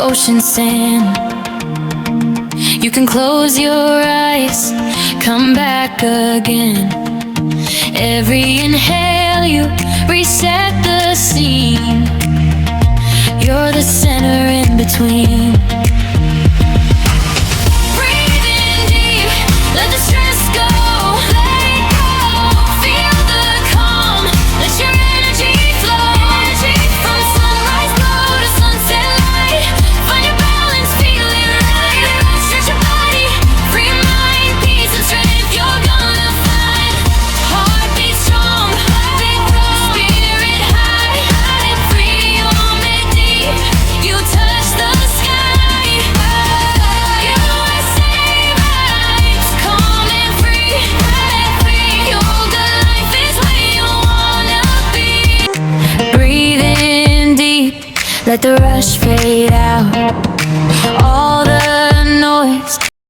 ocean sand. You can close your eyes, come back again. Every inhale you reset the scene. You're the center in between. Breathe in deep, let the stress go. Let go, feel the calm, let your energy flow. From sunrise glow to sunset light, find your balance, feel it right. Stretch your body, free your mind, peace and strength. You're gonna find heartbeat strong, spirit high, free your deep. You touch the sky. USA vibes, calm and free. Yoga life is where you wanna be. Breathe in deep, let the rush fade out. All the noise